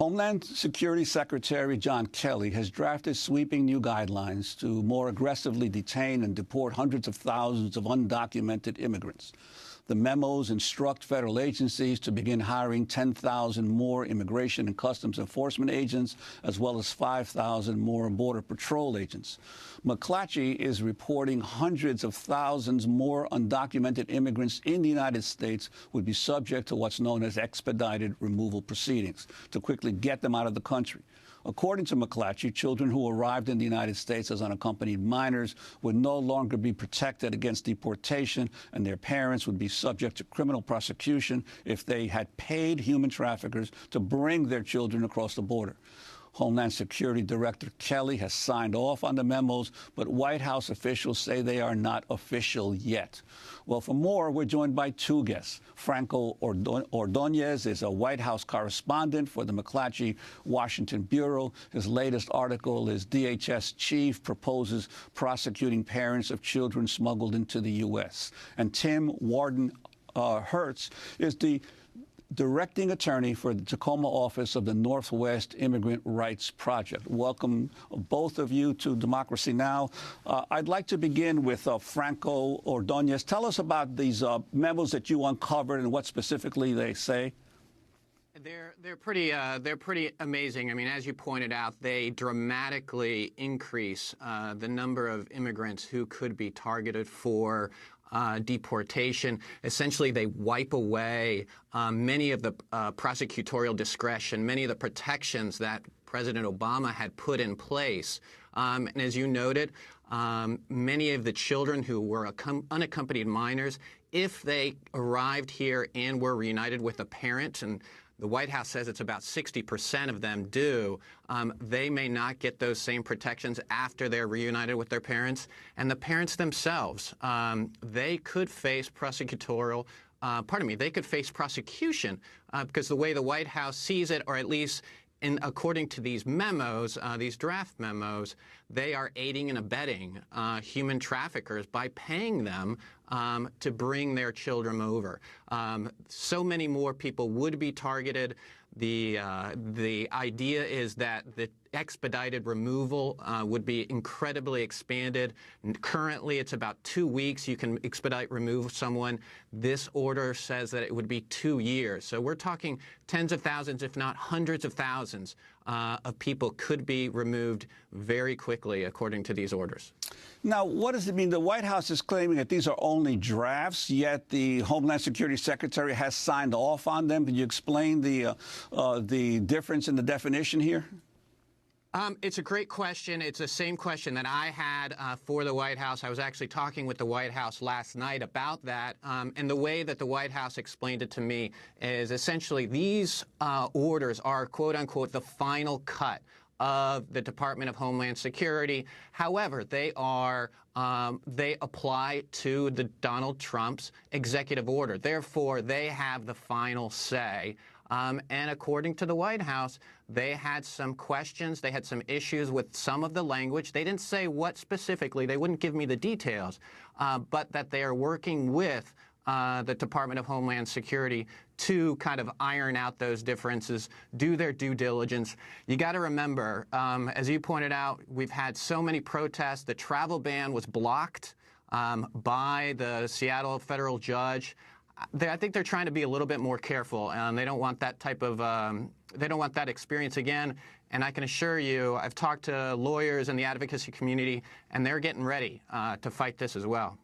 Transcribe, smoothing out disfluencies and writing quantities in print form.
Homeland Security Secretary John Kelly has drafted sweeping new guidelines to more aggressively detain and deport hundreds of thousands of undocumented immigrants. The memos instruct federal agencies to begin hiring 10,000 more immigration and customs enforcement agents, as well as 5,000 more Border Patrol agents. McClatchy is reporting hundreds of thousands more undocumented immigrants in the United States would be subject to what's known as expedited removal proceedings to quickly get them out of the country. According to McClatchy, children who arrived in the United States as unaccompanied minors would no longer be protected against deportation, and their parents would be subject to criminal prosecution if they had paid human traffickers to bring their children across the border. Homeland Security Director Kelly has signed off on the memos, but White House officials say they are not official yet. Well, for more, we're joined by two guests. Franco Ordonez is a White House correspondent for the McClatchy Washington Bureau. His latest article is DHS Chief Proposes Prosecuting Parents of Children Smuggled into the U.S. And Tim Warden-Hertz is the Directing Attorney for the Tacoma office of the Northwest Immigrant Rights Project. Welcome, both of you, to Democracy Now! I'd like to begin with Franco Ordonez. Tell us about these memos that you uncovered and what specifically they say. They're pretty amazing. I mean, as you pointed out, they dramatically increase the number of immigrants who could be targeted for deportation. Essentially, they wipe away many of the prosecutorial discretion, many of the protections that President Obama had put in place. And as you noted, many of the children who were unaccompanied minors, if they arrived here and were reunited with a parent, and the White House says it's about 60% of them do, they may not get those same protections after they're reunited with their parents. And the parents themselves, they could face they could face prosecution because the way the White House sees it, or at least according to these memos, these draft memos, they are aiding and abetting human traffickers by paying them to bring their children over. So many more people would be targeted. The idea is that the expedited removal would be incredibly expanded. Currently, it's about 2 weeks you can remove someone. This order says that it would be 2 years. So we're talking tens of thousands, if not hundreds of thousands, of people could be removed very quickly, according to these orders. Now, what does it mean? The White House is claiming that these are only drafts, yet the Homeland Security Secretary has signed off on them. Can you explain the difference in the definition here? It's a great question. It's the same question that I had for the White House. I was actually talking with the White House last night about that. And the way that the White House explained it to me is essentially these orders are, quote unquote, the final cut of the Department of Homeland Security. However, they apply to the Donald Trump's executive order. Therefore, they have the final say. And according to the White House, they had some questions. They had some issues with some of the language. They didn't say what specifically. They wouldn't give me the details, but that they are working with the Department of Homeland Security to kind of iron out those differences, do their due diligence. You got to remember, as you pointed out, we've had so many protests. The travel ban was blocked by the Seattle federal judge. I think they're trying to be a little bit more careful, and they don't want that type of they don't want that experience again. And I can assure you, I've talked to lawyers in the advocacy community, and they're getting ready to fight this as well.